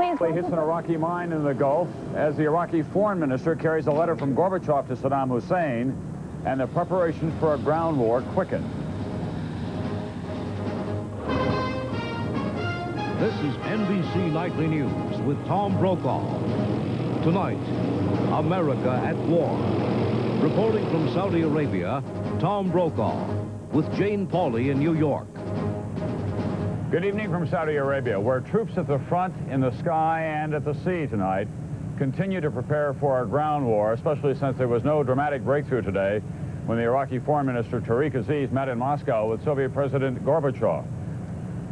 Please. Hits an Iraqi mine in the Gulf as the Iraqi foreign minister carries a letter from Gorbachev to Saddam Hussein, and the preparations for a ground war quicken. This is NBC Nightly News with Tom Brokaw. Tonight, America at war. Reporting from Saudi Arabia, Tom Brokaw with Jane Pauley in New York. Good evening from Saudi Arabia, where troops at the front, in the sky, and at the sea tonight continue to prepare for a ground war, especially since there was no dramatic breakthrough today when the Iraqi Foreign Minister Tariq Aziz met in Moscow with Soviet President Gorbachev.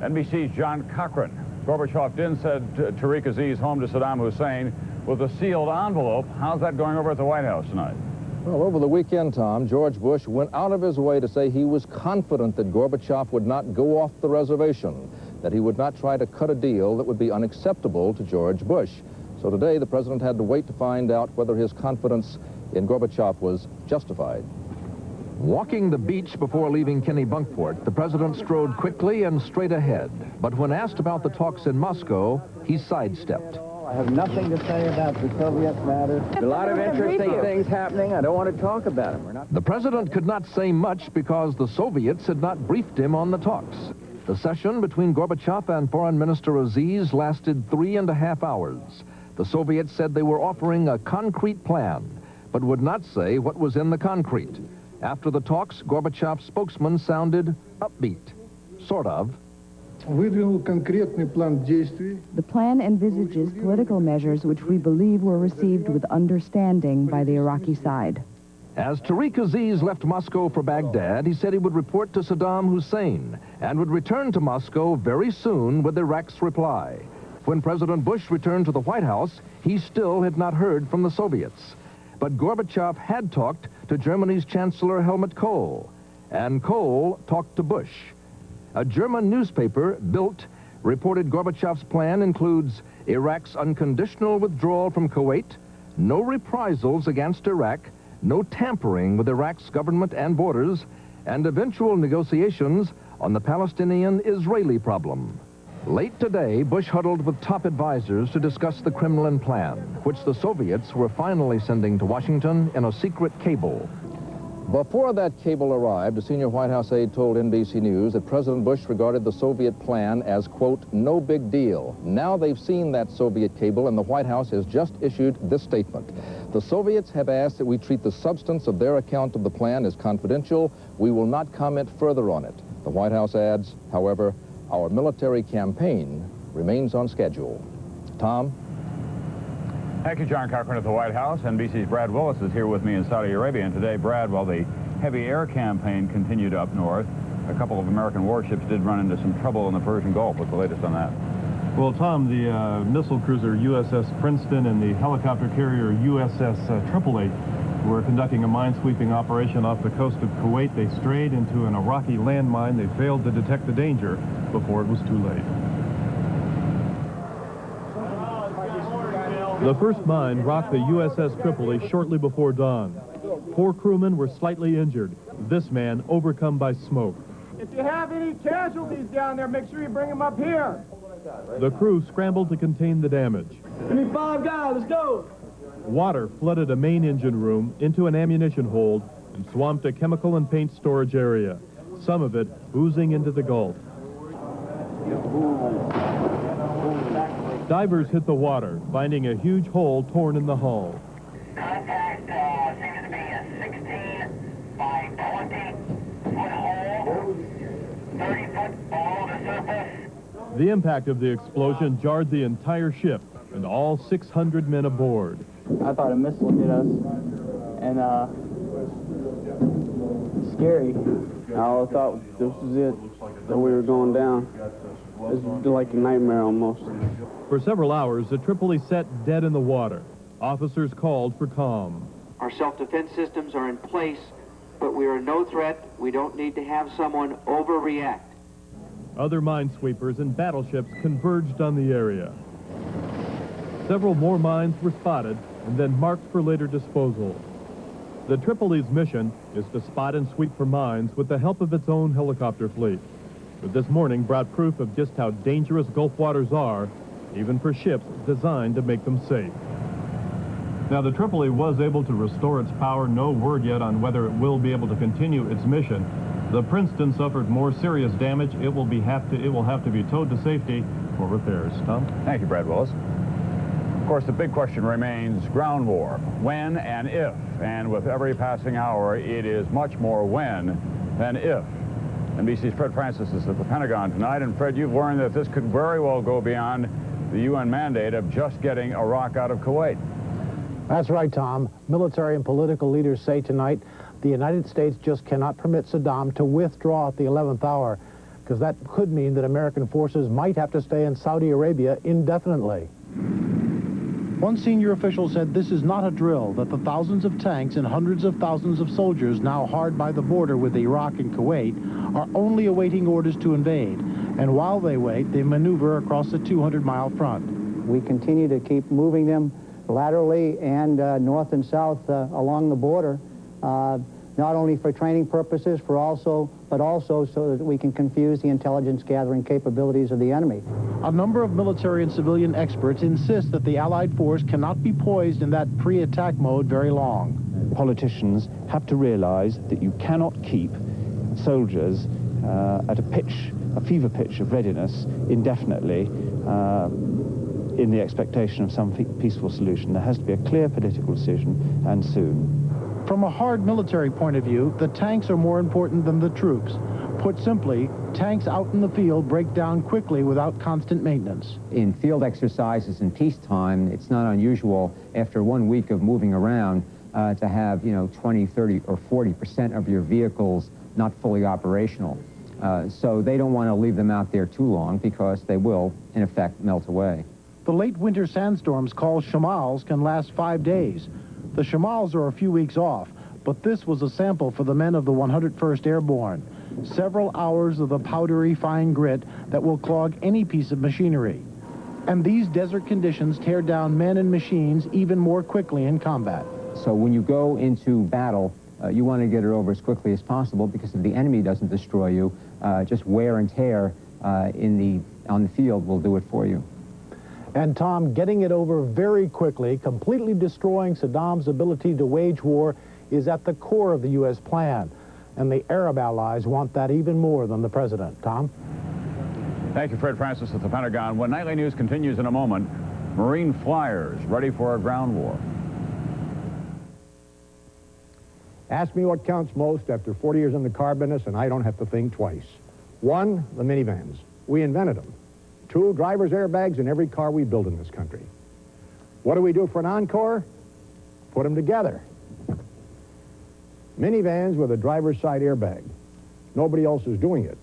NBC's John Cochran. Gorbachev did send Tariq Aziz home to Saddam Hussein with a sealed envelope. How's that going over at the White House tonight? Well, over the weekend, Tom, George Bush went out of his way to say he was confident that Gorbachev would not go off the reservation, that he would not try to cut a deal that would be unacceptable to George Bush. So today, the president had to wait to find out whether his confidence in Gorbachev was justified. Walking the beach before leaving Kennebunkport, the president strode quickly and straight ahead. But when asked about the talks in Moscow, he sidestepped. I have nothing to say about the Soviet matter. There's a lot of interesting things happening. I don't want to talk about them. The president could not say much because the Soviets had not briefed him on the talks. The session between Gorbachev and Foreign Minister Aziz lasted 3.5 hours. The Soviets said they were offering a concrete plan, but would not say what was in the concrete. After the talks, Gorbachev's spokesman sounded upbeat, sort of. The plan envisages political measures which we believe were received with understanding by the Iraqi side. As Tariq Aziz left Moscow for Baghdad, he said he would report to Saddam Hussein and would return to Moscow very soon with Iraq's reply. When President Bush returned to the White House, he still had not heard from the Soviets. But Gorbachev had talked to Germany's Chancellor Helmut Kohl, and Kohl talked to Bush. A German newspaper, Bild, reported Gorbachev's plan includes Iraq's unconditional withdrawal from Kuwait, no reprisals against Iraq, no tampering with Iraq's government and borders, and eventual negotiations on the Palestinian-Israeli problem. Late today, Bush huddled with top advisors to discuss the Kremlin plan, which the Soviets were finally sending to Washington in a secret cable. Before that cable arrived, a senior White House aide told NBC News that President Bush regarded the Soviet plan as, quote, no big deal. Now they've seen that Soviet cable, and the White House has just issued this statement. The Soviets have asked that we treat the substance of their account of the plan as confidential. We will not comment further on it. The White House adds, however, our military campaign remains on schedule. Tom? Thank you, John Cochran at the White House. NBC's Brad Willis is here with me in Saudi Arabia. And today, Brad, while the heavy air campaign continued up north, a couple of American warships did run into some trouble in the Persian Gulf. What's the latest on that? Well, Tom, the missile cruiser USS Princeton and the helicopter carrier USS 888 were conducting a mine-sweeping operation off the coast of Kuwait. They strayed into an Iraqi landmine. They failed to detect the danger before it was too late. The first mine rocked the USS Tripoli shortly before dawn. 4 crewmen were slightly injured. This man overcome by smoke. If you have any casualties down there, make sure you bring them up here. The crew scrambled to contain the damage. Give me 5 guys, let's go. Water flooded a main engine room into an ammunition hold and swamped a chemical and paint storage area, some of it oozing into the Gulf. Divers hit the water, finding a huge hole torn in the hull. Contact seems to be a 16 by 20-foot hole, 30 foot below the surface. The impact of the explosion jarred the entire ship and all 600 men aboard. I thought a missile hit us, and scary. I thought this was it, that we were going down. It was like a nightmare almost. For several hours, the Tripoli sat dead in the water. Officers called for calm. Our self-defense systems are in place, but we are no threat. We don't need to have someone overreact. Other minesweepers and battleships converged on the area. Several more mines were spotted and then marked for later disposal. The Tripoli's mission is to spot and sweep for mines with the help of its own helicopter fleet. But this morning brought proof of just how dangerous Gulf waters are even for ships designed to make them safe. Now, the Tripoli was able to restore its power. No word yet on whether it will be able to continue its mission. The Princeton suffered more serious damage. It will have to be towed to safety for repairs. Tom? Thank you, Brad Willis. Of course, the big question remains ground war. When and if. And with every passing hour, it is much more when than if. NBC's Fred Francis is at the Pentagon tonight. And Fred, you've learned that this could very well go beyond the UN mandate of just getting Iraq out of Kuwait. That's right, Tom. Military and political leaders say tonight the United States just cannot permit Saddam to withdraw at the 11th hour, because that could mean that American forces might have to stay in Saudi Arabia indefinitely. One senior official said this is not a drill, that the thousands of tanks and hundreds of thousands of soldiers now hard by the border with Iraq and Kuwait are only awaiting orders to invade. And while they wait, they maneuver across the 200-mile front. We continue to keep moving them laterally and north and south along the border, not only for training purposes, but also so that we can confuse the intelligence gathering capabilities of the enemy. A number of military and civilian experts insist that the Allied force cannot be poised in that pre-attack mode very long. Politicians have to realize that you cannot keep soldiers at a fever pitch of readiness indefinitely in the expectation of some peaceful solution. There has to be a clear political decision, and soon. From a hard military point of view, the tanks are more important than the troops. Put simply, tanks out in the field break down quickly without constant maintenance. In field exercises in peacetime, it's not unusual after 1 week of moving around to have, 20, 30, or 40% of your vehicles not fully operational. So they don't want to leave them out there too long because they will, in effect, melt away. The late winter sandstorms called shamals can last 5 days. The shamals are a few weeks off, but this was a sample for the men of the 101st Airborne. Several hours of the powdery fine grit that will clog any piece of machinery. And these desert conditions tear down men and machines even more quickly in combat. So when you go into battle, you want to get it over as quickly as possible, because if the enemy doesn't destroy you, just wear and tear on the field will do it for you. And Tom, getting it over very quickly, completely destroying Saddam's ability to wage war, is at the core of the U.S. plan. And the Arab allies want that even more than the president. Tom? Thank you, Fred Francis at the Pentagon. When Nightly News continues in a moment, Marine flyers ready for a ground war. Ask me what counts most after 40 years in the car business, and I don't have to think twice. 1, the minivans. We invented them. 2, driver's airbags in every car we build in this country. What do we do for an encore? Put them together. Minivans with a driver's side airbag. Nobody else is doing it.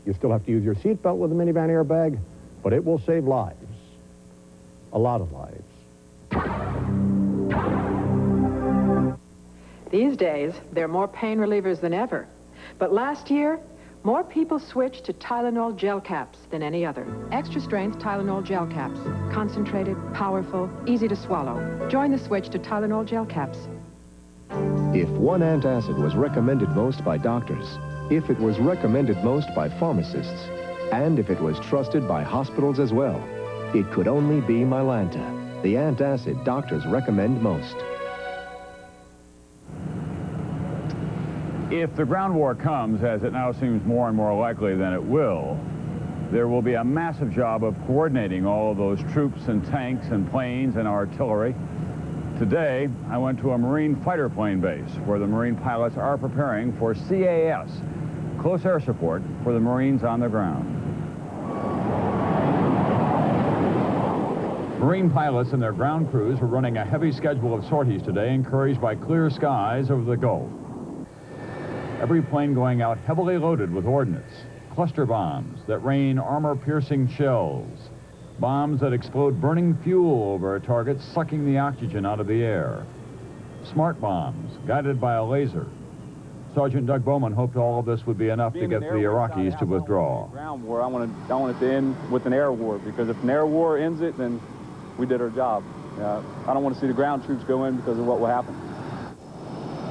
You still have to use your seatbelt with a minivan airbag, but it will save lives. A lot of lives. These days, there are more pain relievers than ever. But last year, more people switched to Tylenol gel caps than any other. Extra strength Tylenol gel caps. Concentrated, powerful, easy to swallow. Join the switch to Tylenol gel caps. If one antacid was recommended most by doctors, if it was recommended most by pharmacists, and if it was trusted by hospitals as well, it could only be Mylanta, the antacid doctors recommend most. If the ground war comes, as it now seems more and more likely than it will, there will be a massive job of coordinating all of those troops and tanks and planes and artillery. Today, I went to a Marine fighter plane base where the Marine pilots are preparing for CAS, close air support for the Marines on the ground. Marine pilots and their ground crews were running a heavy schedule of sorties today, encouraged by clear skies over the Gulf. Every plane going out heavily loaded with ordnance, cluster bombs that rain armor-piercing shells, bombs that explode burning fuel over a target, sucking the oxygen out of the air, smart bombs guided by a laser. Sergeant Doug Bowman hoped all of this would be enough to get the Iraqis to withdraw. Ground war, I want it to end with an air war, because if an air war ends it, then we did our job. I don't want to see the ground troops go in because of what will happen.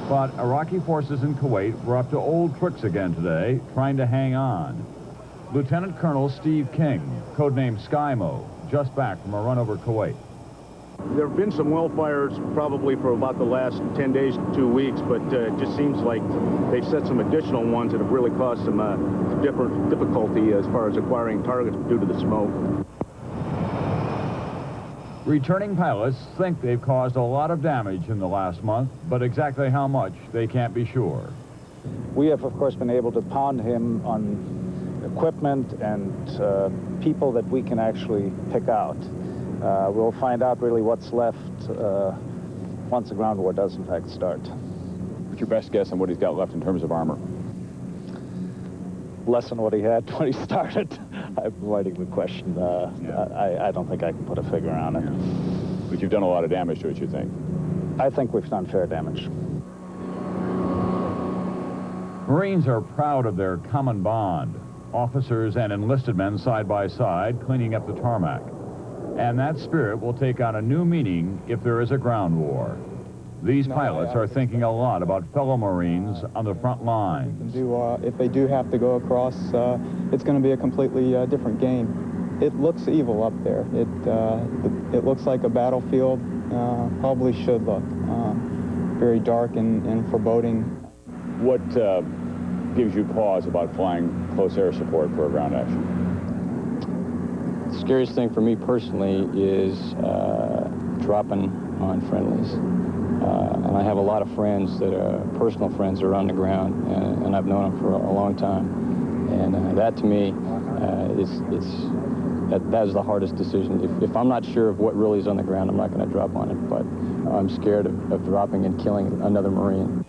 But Iraqi forces in Kuwait were up to old tricks again today, trying to hang on. Lieutenant Colonel Steve King, codenamed SkyMo, just back from a run over Kuwait. There have been some well fires probably for about the last 10 days to 2 weeks, but it just seems like they've set some additional ones that have really caused some difficulty as far as acquiring targets due to the smoke. Returning pilots think they've caused a lot of damage in the last month, but exactly how much, they can't be sure. We have, of course, been able to pound him on equipment and people that we can actually pick out. We'll find out really what's left once the ground war does, in fact, start. What's your best guess on what he's got left in terms of armor? Less than what he had when he started. I'm avoiding the question. I don't think I can put a figure on it. Yeah. But you've done a lot of damage to it, you think? I think we've done fair damage. Marines are proud of their common bond. Officers and enlisted men side by side, cleaning up the tarmac. And that spirit will take on a new meaning if there is a ground war. These pilots are thinking a lot about fellow Marines on the front lines. If they do have to go across, it's going to be a completely different game. It looks evil up there. It looks like a battlefield. Probably should look. Very dark and foreboding. What gives you pause about flying close air support for a ground action? The scariest thing for me personally is dropping on friendlies. And I have a lot of friends that are personal friends that are on the ground, and I've known them for a long time. And that to me, that is the hardest decision. If I'm not sure of what really is on the ground, I'm not going to drop on it. But I'm scared of dropping and killing another Marine.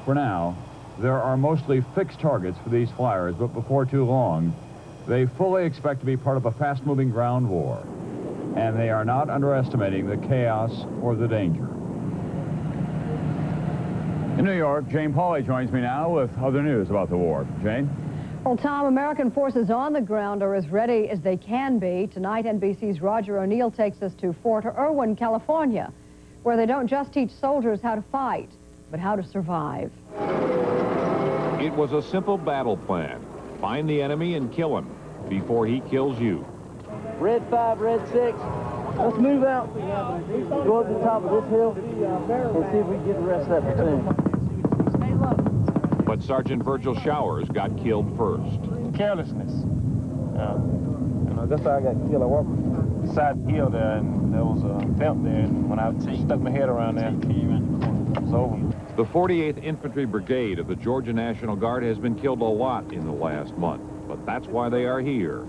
For now, there are mostly fixed targets for these flyers, but before too long, they fully expect to be part of a fast-moving ground war. And they are not underestimating the chaos or the danger. In New York, Jane Pauley joins me now with other news about the war. Jane? Well, Tom, American forces on the ground are as ready as they can be. Tonight, NBC's Roger O'Neill takes us to Fort Irwin, California, where they don't just teach soldiers how to fight, but how to survive. It was a simple battle plan. Find the enemy and kill him before he kills you. Red 5, Red 6. Let's move out. Go up to the top of this hill and see if we can get the rest of that platoon. But Sergeant Virgil Showers got killed first. Carelessness. That's how I got killed. I walked beside the hill there, and there was a belt there, and when I stuck my head around there, it was over. The 48th Infantry Brigade of the Georgia National Guard has been killed a lot in the last month, but that's why they are here.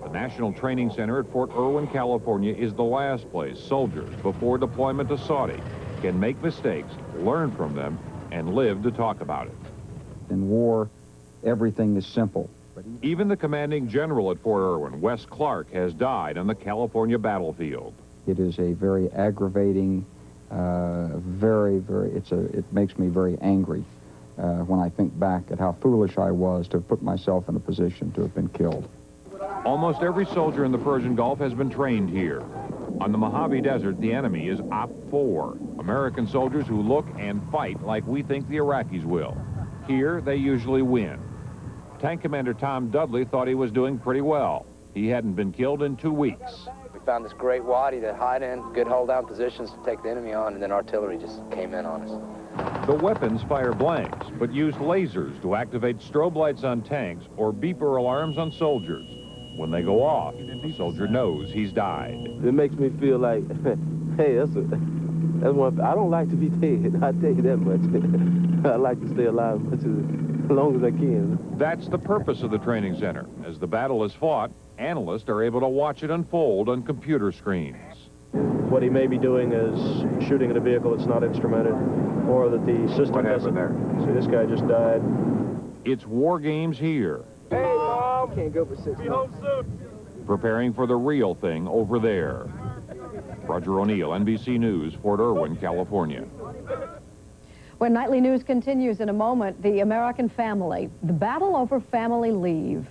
The National Training Center at Fort Irwin, California is the last place soldiers before deployment to Saudi can make mistakes, learn from them, and live to talk about it. In war, everything is simple. Even the commanding general at Fort Irwin, Wes Clark, has died on the California battlefield. It is a very aggravating, it makes me very angry when I think back at how foolish I was to have put myself in a position to have been killed. Almost every soldier in the Persian Gulf has been trained here. On the Mojave Desert, the enemy is Op 4, American soldiers who look and fight like we think the Iraqis will. Here, they usually win. Tank Commander Tom Dudley thought he was doing pretty well. He hadn't been killed in 2 weeks. We found this great wadi to hide in, good hold-down positions to take the enemy on, and then artillery just came in on us. The weapons fire blanks, but use lasers to activate strobe lights on tanks or beeper alarms on soldiers. When they go off, the soldier knows he's died. It makes me feel like, hey, that's one. I don't like to be dead. I tell you that much. I like to stay alive as long as I can. That's the purpose of the training center. As the battle is fought, analysts are able to watch it unfold on computer screens. What he may be doing is shooting at a vehicle that's not instrumented, or that the system What happened there? See, this guy just died. It's war games here. Hey, Mom! Can't go for 6 months. Be home soon. Preparing for the real thing over there. Roger O'Neill, NBC News, Fort Irwin, California. When Nightly News continues in a moment, the American family, the battle over family leave.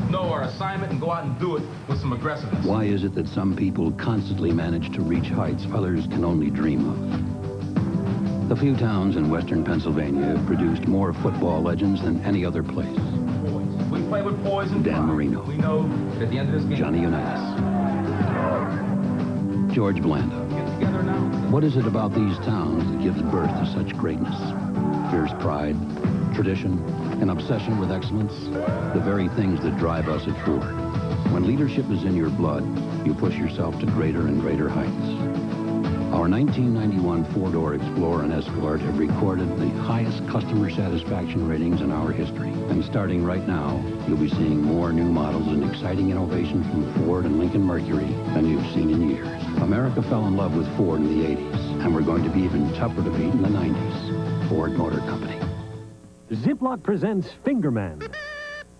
Know our assignment and go out and do it with some aggressiveness. Why is it that some people constantly manage to reach heights others can only dream of? A few towns in western Pennsylvania have produced more football legends than any other place. poison. Dan Marino. We know that at the end of this game, Johnny Unitas. George Blanda. What is it about these towns that gives birth to such greatness? Fierce pride, tradition, an obsession with excellence, the very things that drive us at Ford. When leadership is in your blood, you push yourself to greater and greater heights. Our 1991 four-door Explorer and Escort have recorded the highest customer satisfaction ratings in our history. And starting right now, you'll be seeing more new models and exciting innovation from Ford and Lincoln Mercury than you've seen in years. America fell in love with Ford in the 80s, and we're going to be even tougher to beat in the 90s. Ford Motor Company. Ziploc presents Fingerman.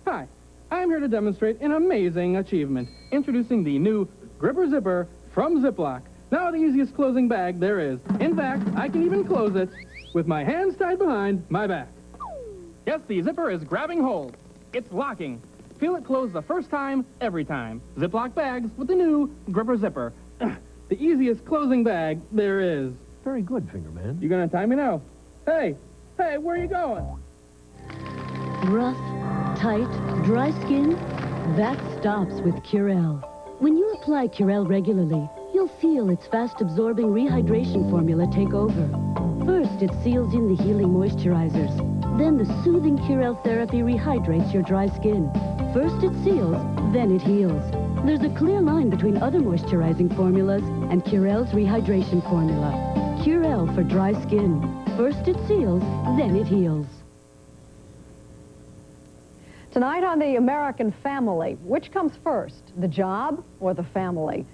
Hi, I'm here to demonstrate an amazing achievement. Introducing the new Gripper Zipper from Ziploc. Now the easiest closing bag there is. In fact, I can even close it with my hands tied behind my back. Yes, the zipper is grabbing hold. It's locking. Feel it close the first time, every time. Ziploc bags with the new Gripper Zipper. The easiest closing bag there is. Very good, Fingerman. You gonna tie me now? Hey, where are you going? Rough, tight, dry skin? That stops with Curel. When you apply Curel regularly, you'll feel its fast-absorbing rehydration formula take over. First, it seals in the healing moisturizers. Then the soothing Curel therapy rehydrates your dry skin. First it seals, then it heals. There's a clear line between other moisturizing formulas and Curel's rehydration formula. Curel for dry skin. First it seals, then it heals. Tonight on The American Family, which comes first, the job or the family?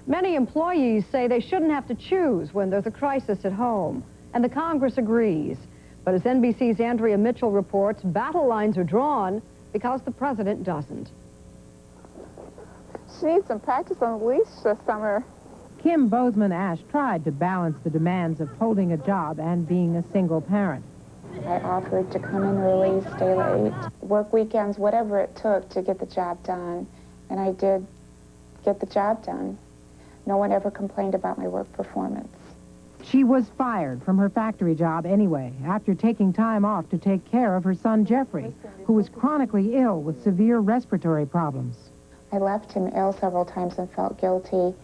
Many employees say they shouldn't have to choose when there's a crisis at home, and the Congress agrees. But as NBC's Andrea Mitchell reports, battle lines are drawn because the president doesn't. She needs some practice on the leash this summer. Kim Bozeman-Ash tried to balance the demands of holding a job and being a single parent. I offered to come in early, stay late, work weekends, whatever it took to get the job done. And I did get the job done. No one ever complained about my work performance. She was fired from her factory job anyway, after taking time off to take care of her son Jeffrey, who was chronically ill with severe respiratory problems. I left him ill several times and felt guilty,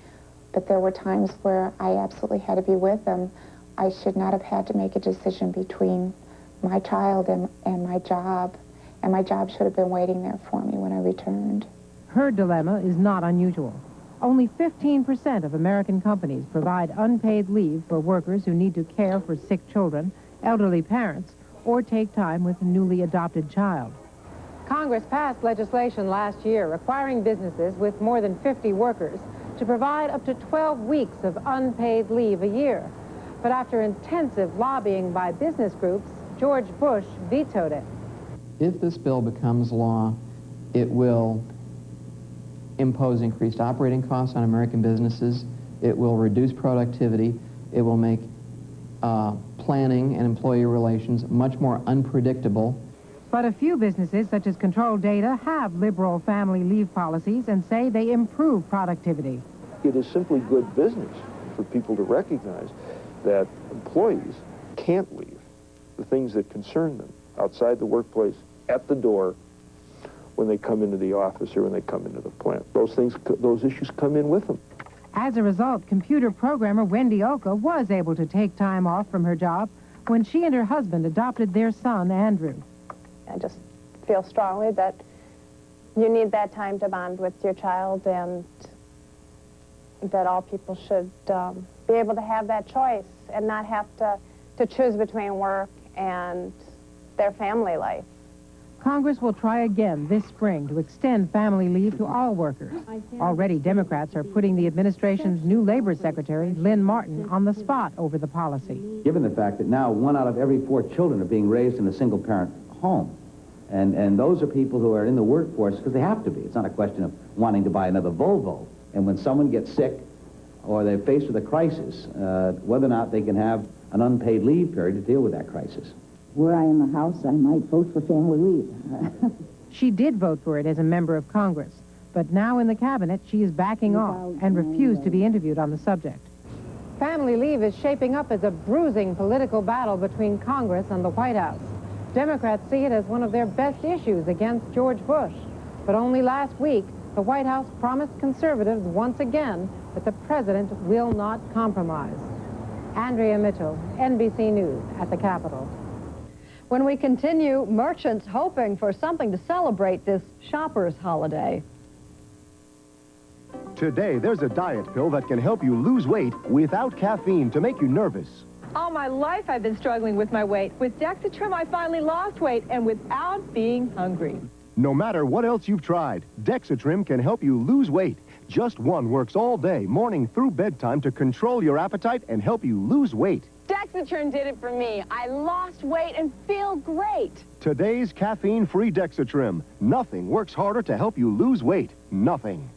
but there were times where I absolutely had to be with him. I should not have had to make a decision between my child and my job, and my job should have been waiting there for me when I returned. Her dilemma is not unusual. Only 15% of American companies provide unpaid leave for workers who need to care for sick children, elderly parents, or take time with a newly adopted child. Congress passed legislation last year requiring businesses with more than 50 workers to provide up to 12 weeks of unpaid leave a year. But after intensive lobbying by business groups, George Bush vetoed it. If this bill becomes law, it will impose increased operating costs on American businesses. It will reduce productivity. It will make planning and employee relations much more unpredictable. But a few businesses, such as Control Data, have liberal family leave policies and say they improve productivity. It is simply good business for people to recognize that employees can't leave the things that concern them outside the workplace, at the door, when they come into the office or when they come into the plant. Those issues come in with them. As a result, computer programmer Wendy Oka was able to take time off from her job when she and her husband adopted their son, Andrew. I just feel strongly that you need that time to bond with your child, and that all people should be able to have that choice and not have to choose between work and their family life. Congress will try again this spring to extend family leave to all workers. Already, Democrats are putting the administration's new labor secretary, Lynn Martin, on the spot over the policy. Given the fact that now 1 out of every 4 children are being raised in a single-parent home, and those are people who are in the workforce because they have to be. It's not a question of wanting to buy another Volvo. And when someone gets sick or they're faced with a crisis, whether or not they can have an unpaid leave period to deal with that crisis. Were I in the House, I might vote for family leave. She did vote for it as a member of Congress, but now in the cabinet, she is backing off and refused to be interviewed on the subject. Family leave is shaping up as a bruising political battle between Congress and the White House. Democrats see it as one of their best issues against George Bush. But only last week, the White House promised conservatives once again that the president will not compromise. Andrea Mitchell, NBC News at the Capitol. When we continue, merchants hoping for something to celebrate this shopper's holiday. Today, there's a diet pill that can help you lose weight without caffeine to make you nervous. All my life I've been struggling with my weight. With Dexatrim, I finally lost weight and without being hungry. No matter what else you've tried, Dexatrim can help you lose weight. Just one works all day, morning through bedtime, to control your appetite and help you lose weight. Dexatrim did it for me. I lost weight and feel great. Today's caffeine-free Dexatrim. Nothing works harder to help you lose weight. Nothing.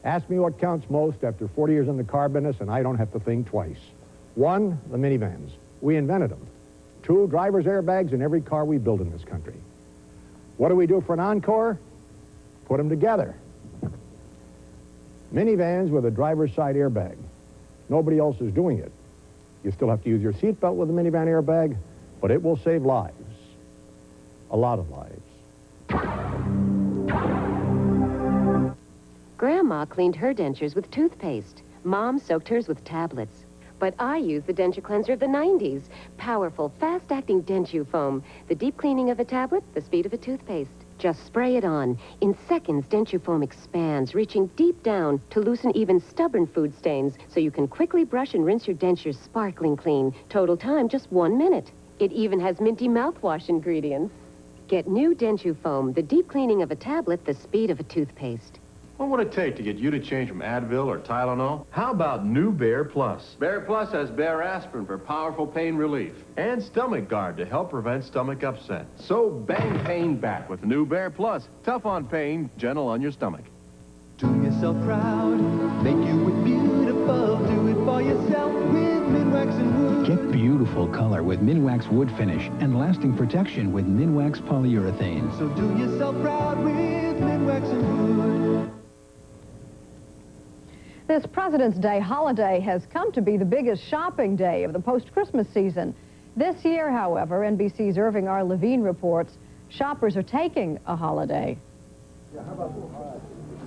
Ask me what counts most after 40 years in the car business, and I don't have to think twice. 1, the minivans. We invented them. 2, driver's airbags in every car we build in this country. What do we do for an encore? Put them together. Minivans with a driver's side airbag. Nobody else is doing it. You still have to use your seatbelt with a minivan airbag, but it will save lives. A lot of lives. Grandma cleaned her dentures with toothpaste. Mom soaked hers with tablets. But I use the denture cleanser of the 90s. Powerful, fast-acting Denture foam. The deep cleaning of a tablet, the speed of a toothpaste. Just spray it on. In seconds, Denture foam expands, reaching deep down to loosen even stubborn food stains, so you can quickly brush and rinse your dentures sparkling clean. Total time, just 1 minute. It even has minty mouthwash ingredients. Get new Denture foam, the deep cleaning of a tablet, the speed of a toothpaste. What would it take to get you to change from Advil or Tylenol? How about new Bear Plus? Bear Plus has Bear Aspirin for powerful pain relief. And Stomach Guard to help prevent stomach upset. So bang pain back with the new Bear Plus. Tough on pain, gentle on your stomach. Do yourself proud. Make you look beautiful. Do it for yourself with Minwax and Wood. Get beautiful color with Minwax Wood Finish and lasting protection with Minwax Polyurethane. So do yourself proud with Minwax and Wood. This President's Day holiday has come to be the biggest shopping day of the post-Christmas season. This year, however, NBC's Irving R. Levine reports shoppers are taking a holiday.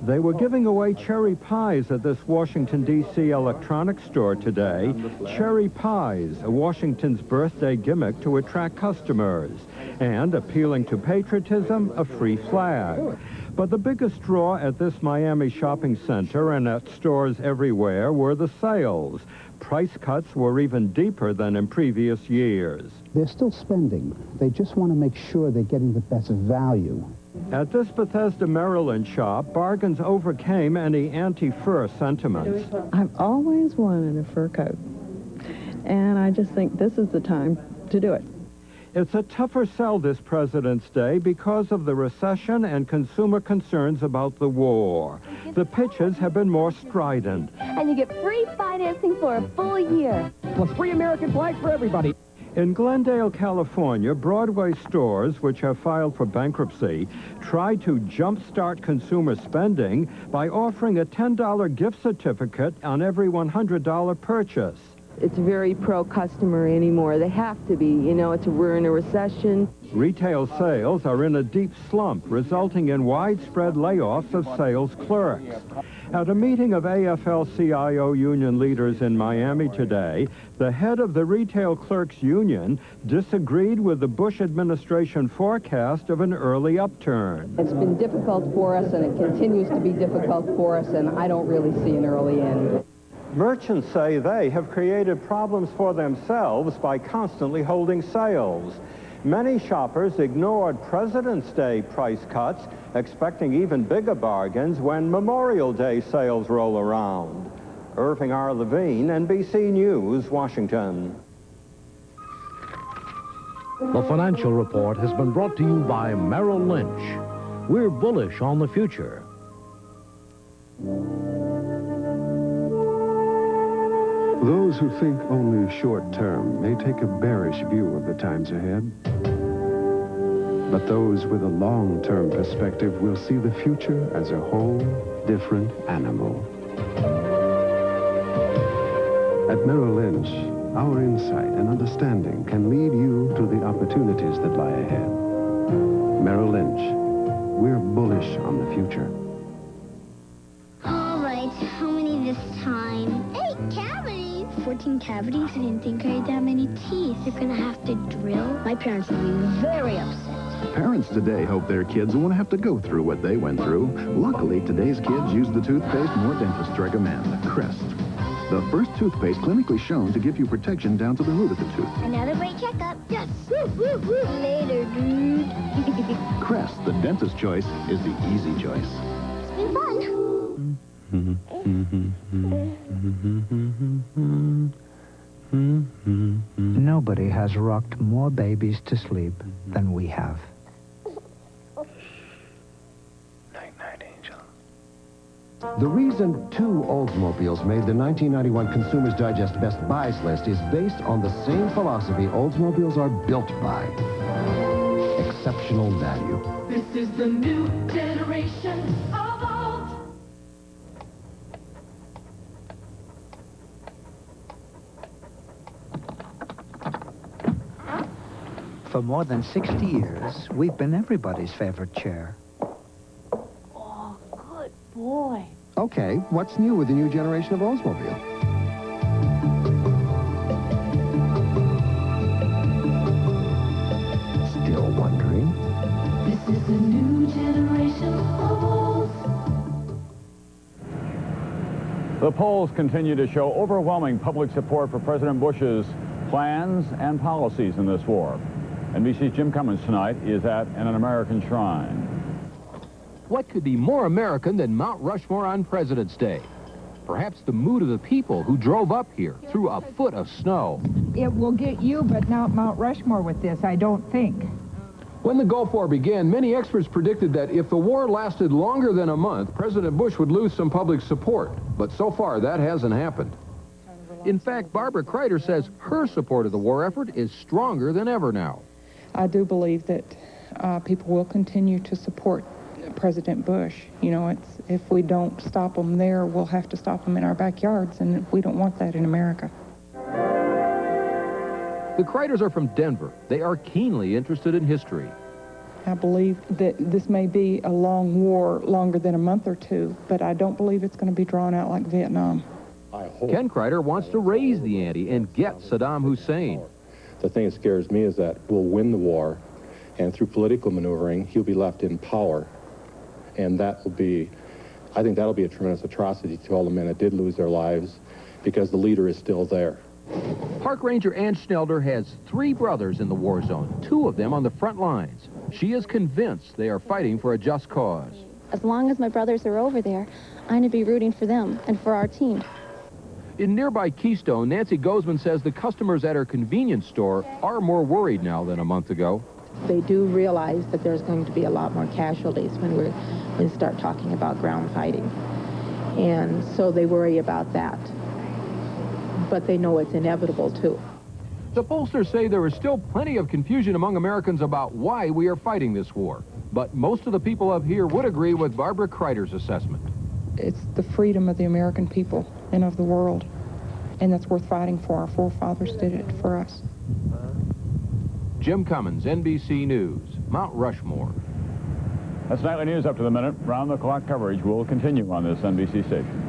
They were giving away cherry pies at this Washington, D.C. electronics store today. Cherry pies, Washington's birthday gimmick to attract customers. And appealing to patriotism, a free flag. But the biggest draw at this Miami shopping center and at stores everywhere were the sales. Price cuts were even deeper than in previous years. They're still spending. They just want to make sure they're getting the best value. At this Bethesda, Maryland shop, bargains overcame any anti-fur sentiments. I've always wanted a fur coat, and I just think this is the time to do it. It's a tougher sell this President's Day because of the recession and consumer concerns about the war. The pitches have been more strident. And you get free financing for a full year. Plus free American flag for everybody. In Glendale, California, Broadway stores, which have filed for bankruptcy, tried to jumpstart consumer spending by offering a $10 gift certificate on every $100 purchase. It's very pro-customer anymore. They have to be. You know, we're in a recession. Retail sales are in a deep slump, resulting in widespread layoffs of sales clerks. At a meeting of AFL-CIO union leaders in Miami today, the head of the Retail Clerks Union disagreed with the Bush administration forecast of an early upturn. It's been difficult for us, and it continues to be difficult for us, and I don't really see an early end. Merchants say they have created problems for themselves by constantly holding sales. Many shoppers ignored President's Day price cuts, expecting even bigger bargains when Memorial Day sales roll around. Irving R. Levine, NBC News, Washington. The Financial Report has been brought to you by Merrill Lynch. We're bullish on the future. Those who think only short-term may take a bearish view of the times ahead. But those with a long-term perspective will see the future as a whole different animal. At Merrill Lynch, our insight and understanding can lead you to the opportunities that lie ahead. Merrill Lynch, we're bullish on the future. All right, how many this time? 8 cavities. 14 cavities? I didn't think I had that many teeth. You're gonna have to drill? My parents will be very upset. Parents today hope their kids won't have to go through what they went through. Luckily, today's kids use the toothpaste more dentists recommend, Crest. The first toothpaste clinically shown to give you protection down to the root of the tooth. Another great checkup. Yes. Woo, woo, woo. Later, dude. Crest, the dentist's choice, is the easy choice. It's been fun. Nobody has rocked more babies to sleep than we have. The reason 2 Oldsmobiles made the 1991 Consumers Digest Best Buys list is based on the same philosophy Oldsmobiles are built by. Exceptional value. This is the new generation of Olds. For more than 60 years, we've been everybody's favorite chair. Oh, good boy. Okay, what's new with the new generation of Oldsmobile? Still wondering? This is the new generation of Olds. The polls continue to show overwhelming public support for President Bush's plans and policies in this war. NBC's Jim Cummins tonight is at an American shrine. What could be more American than Mount Rushmore on President's Day? Perhaps the mood of the people who drove up here through a foot of snow. It will get you, but not Mount Rushmore with this, I don't think. When the Gulf War began, many experts predicted that if the war lasted longer than a month, President Bush would lose some public support. But so far, that hasn't happened. In fact, Barbara Kreider says her support of the war effort is stronger than ever now. I do believe that people will continue to support President Bush. You know, if we don't stop them there, we'll have to stop them in our backyards, and we don't want that in America. The Kreiders are from Denver. They are keenly interested in history. I believe that this may be a long war, longer than a month or two, but I don't believe it's going to be drawn out like Vietnam. Ken Kreider wants to raise the ante and get Saddam Hussein. The thing that scares me is that we'll win the war, and through political maneuvering, he'll be left in power. And that will be, I think that'll be a tremendous atrocity to all the men that did lose their lives, because the leader is still there. Park Ranger Ann Schnelder has 3 brothers in the war zone, 2 of them on the front lines. She is convinced they are fighting for a just cause. As long as my brothers are over there, I'm going to be rooting for them and for our team. In nearby Keystone, Nancy Gozman says the customers at her convenience store are more worried now than a month ago. They do realize that there's going to be a lot more casualties when we start talking about ground fighting. And so they worry about that. But they know it's inevitable, too. The pollsters say there is still plenty of confusion among Americans about why we are fighting this war. But most of the people up here would agree with Barbara Kreider's assessment. It's the freedom of the American people and of the world, and that's worth fighting for. Our forefathers did it for us. Jim Cummins, NBC News, Mount Rushmore. That's Nightly News up to the minute. Round-the-clock coverage will continue on this NBC station.